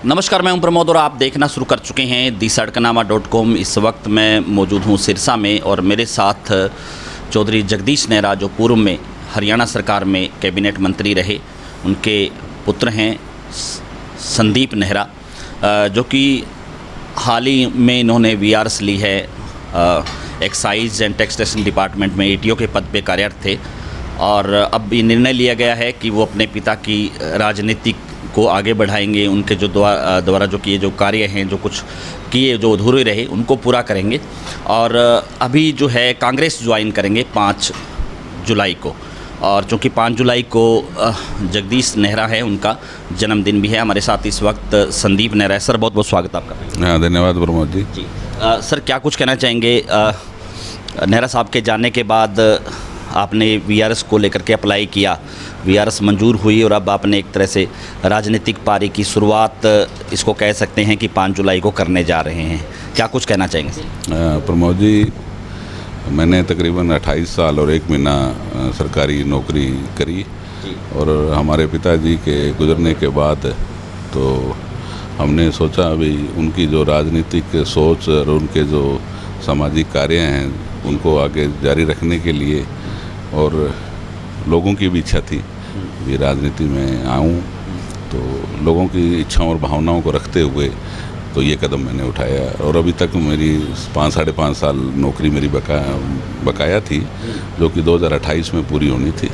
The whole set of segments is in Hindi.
नमस्कार, मैं हूं प्रमोद और आप देखना शुरू कर चुके हैं दी-सड़कनामा.com। इस वक्त मैं मौजूद हूं सिरसा में और मेरे साथ चौधरी जगदीश नेहरा, जो पूर्व में हरियाणा सरकार में कैबिनेट मंत्री रहे, उनके पुत्र हैं संदीप नेहरा, जो कि हाल ही में इन्होंने वीआरएस ली है। एक्साइज एंड टैक्सेशन डिपार्टमेंट में एटीओ के पद पे कार्यरत थे और अब ये निर्णय लिया गया है कि वो अपने पिता की राजनीतिक को आगे बढ़ाएंगे। उनके जो द्वारा जो किए जो कार्य हैं, जो कुछ किए जो अधूरे रहे, उनको पूरा करेंगे और अभी जो है कांग्रेस ज्वाइन करेंगे 5 जुलाई को। और चूँकि 5 जुलाई को जगदीश नेहरा है, उनका जन्मदिन भी है। हमारे साथ इस वक्त संदीप नेहरा है। सर, बहुत बहुत स्वागत आपका। हाँ, धन्यवाद प्रमोद जी। सर, क्या कुछ कहना चाहेंगे? नेहरा साहब के जाने के बाद आपने वीआरएस को लेकर के अप्लाई किया, वीआरएस मंजूर हुई और अब आपने एक तरह से राजनीतिक पारी की शुरुआत, इसको कह सकते हैं कि 5 जुलाई को करने जा रहे हैं। क्या कुछ कहना चाहेंगे? प्रमोद जी, मैंने तकरीबन 28 साल और 1 महीना सरकारी नौकरी करी और हमारे पिताजी के गुजरने के बाद तो हमने सोचा अभी उनकी जो राजनीतिक सोच और उनके जो सामाजिक कार्य हैं उनको आगे जारी रखने के लिए, और लोगों की भी इच्छा थी भी राजनीति में आऊं, तो लोगों की इच्छाओं और भावनाओं को रखते हुए तो ये कदम मैंने उठाया। और अभी तक मेरी 5 साढ़े 5 साल नौकरी मेरी बकाया थी, जो कि 2028 में पूरी होनी थी।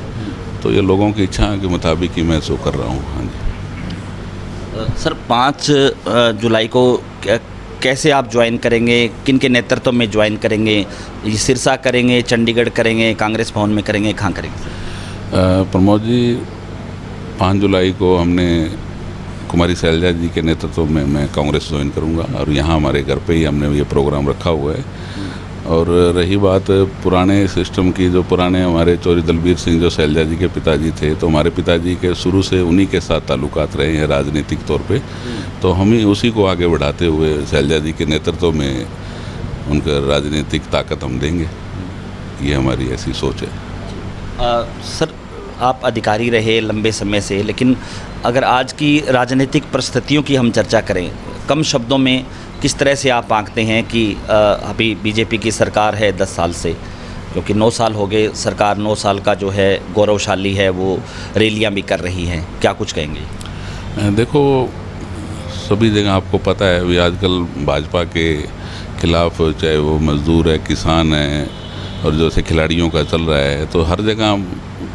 तो ये लोगों की इच्छा के मुताबिक ही मैं सो कर रहा हूँ। हाँ जी। सर, 5 जुलाई को कैसे आप ज्वाइन करेंगे? किन के नेतृत्व में ज्वाइन करेंगे? सिरसा करेंगे, चंडीगढ़ करेंगे, कांग्रेस भवन में करेंगे, कहाँ करेंगे? प्रमोद जी, 5 जुलाई को हमने कुमारी शैलजा जी के नेतृत्व में मैं कांग्रेस ज्वाइन करूंगा और यहाँ हमारे घर पे ही हमने ये प्रोग्राम रखा हुआ है। और रही बात पुराने सिस्टम की, जो पुराने हमारे चौधरी दलबीर सिंह जो शैलजा जी के पिताजी थे, तो हमारे पिताजी के शुरू से उन्हीं के साथ ताल्लुकात रहे हैं राजनीतिक तौर पे, तो हम ही उसी को आगे बढ़ाते हुए शैलजा जी के नेतृत्व में उनका राजनीतिक ताकत हम देंगे। ये हमारी ऐसी सोच है। सर, आप अधिकारी रहे लंबे समय से, लेकिन अगर आज की राजनीतिक परिस्थितियों की हम चर्चा करें, कम शब्दों में किस तरह से आप आंकते हैं कि अभी बीजेपी की सरकार है 10 साल से, क्योंकि 9 साल हो गए सरकार, 9 साल का जो है गौरवशाली है, वो रैलियां भी कर रही हैं, क्या कुछ कहेंगे? देखो, सभी जगह आपको पता है अभी आजकल भाजपा के खिलाफ, चाहे वो मजदूर है, किसान है और जैसे खिलाड़ियों का चल रहा है, तो हर जगह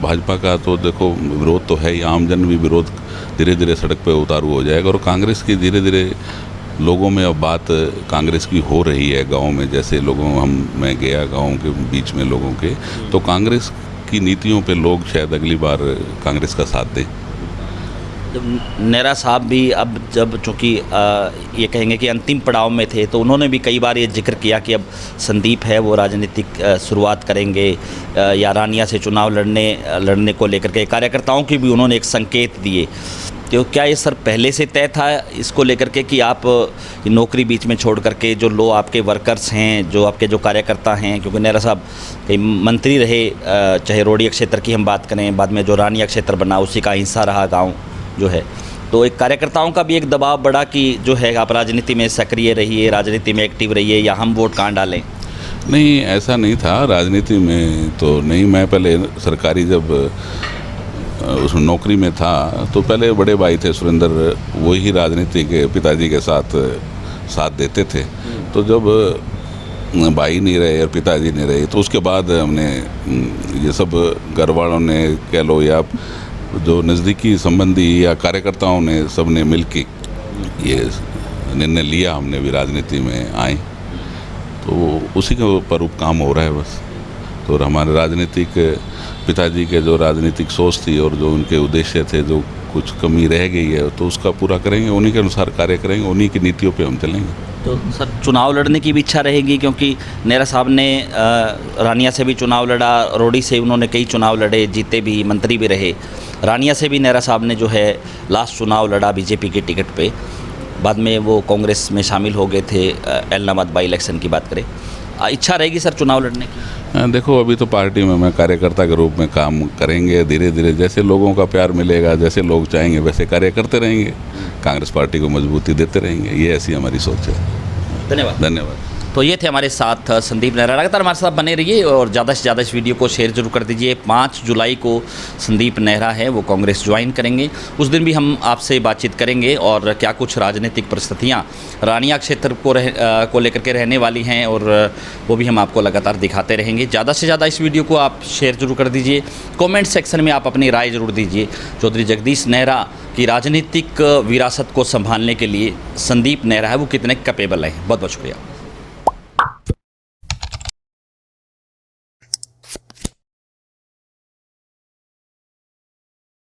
भाजपा का तो देखो विरोध तो है ही। आम जन भी विरोध धीरे धीरे सड़क पे उतारू हो जाएगा और कांग्रेस की धीरे धीरे लोगों में अब बात कांग्रेस की हो रही है। गांव में जैसे मैं गया गांव के बीच में लोगों के, तो कांग्रेस की नीतियों पे लोग शायद अगली बार कांग्रेस का साथ दें। नेहरा साहब भी अब जब चूँकि ये कहेंगे कि अंतिम पड़ाव में थे, तो उन्होंने भी कई बार ये जिक्र किया कि अब संदीप है वो राजनीतिक शुरुआत करेंगे या रानिया से चुनाव लड़ने को लेकर के कार्यकर्ताओं की भी उन्होंने एक संकेत दिए। तो क्या ये सर पहले से तय था इसको लेकर के कि आप नौकरी बीच में छोड़ करके, जो लोग आपके वर्कर्स हैं, जो आपके जो कार्यकर्ता हैं, क्योंकि नेहरा साहब कई मंत्री रहे, चाहे रोडिया क्षेत्र की हम बात करें, बाद में जो रानिया क्षेत्र बना उसी का हिस्सा रहा गाँव जो है, तो एक कार्यकर्ताओं का भी एक दबाव बढ़ा कि जो है आप राजनीति में सक्रिय रहिए, राजनीति में एक्टिव रहिए, या हम वोट कहाँ डालें? नहीं, ऐसा नहीं था। राजनीति में तो नहीं, मैं पहले सरकारी जब उस नौकरी में था तो पहले बड़े भाई थे सुरेंद्र, वही राजनीति के पिताजी के साथ देते थे। तो जब भाई नहीं रहे और पिताजी नहीं रहे, तो उसके बाद हमने ये सब घर वालों ने कह लो या जो नज़दीकी संबंधी या कार्यकर्ताओं ने सब ने मिल के ये निर्णय लिया, हमने भी राजनीति में आए, तो उसी के ऊपर काम हो रहा है बस। तो हमारे राजनीतिक पिताजी के जो राजनीतिक सोच थी और जो उनके उद्देश्य थे, जो कुछ कमी रह गई है तो उसका पूरा करेंगे, उन्हीं के अनुसार कार्य करेंगे, उन्हीं की नीतियों पे हम चलेंगे। तो सर, चुनाव लड़ने की भी इच्छा रहेगी, क्योंकि नेहरा साहब ने रानिया से भी चुनाव लड़ा, रोडी से उन्होंने कई चुनाव लड़े, जीते भी, मंत्री भी रहे। रानिया से भी नेहरा साहब ने जो है लास्ट चुनाव लड़ा बीजेपी के टिकट पे, बाद में वो कांग्रेस में शामिल हो गए थे। एलनाबाद बाई इलेक्शन की बात करें, इच्छा रहेगी सर चुनाव लड़ने की? देखो, अभी तो पार्टी में मैं कार्यकर्ता के रूप में काम करेंगे, धीरे धीरे जैसे लोगों का प्यार मिलेगा, जैसे लोग चाहेंगे वैसे कार्य करते रहेंगे। कांग्रेस पार्टी को मजबूती देते रहेंगे। ये ऐसी हमारी सोच है। धन्यवाद। धन्यवाद। तो ये थे हमारे साथ संदीप नेहरा। लगातार हमारे साथ बने रहिए और ज़्यादा से ज़्यादा इस वीडियो को शेयर जरूर कर दीजिए। 5 जुलाई को संदीप नेहरा है वो कांग्रेस ज्वाइन करेंगे। उस दिन भी हम आपसे बातचीत करेंगे और क्या कुछ राजनीतिक परिस्थितियाँ रानिया क्षेत्र को लेकर के रहने वाली हैं और वो भी हम आपको लगातार दिखाते रहेंगे। ज़्यादा से ज़्यादा इस वीडियो को आप शेयर जरूर कर दीजिए। कॉमेंट सेक्शन में आप अपनी राय ज़रूर दीजिए। चौधरी जगदीश नेहरा की राजनीतिक विरासत को संभालने के लिए संदीप नेहरा है वो कितने कैपेबल हैं। बहुत बहुत शुक्रिया।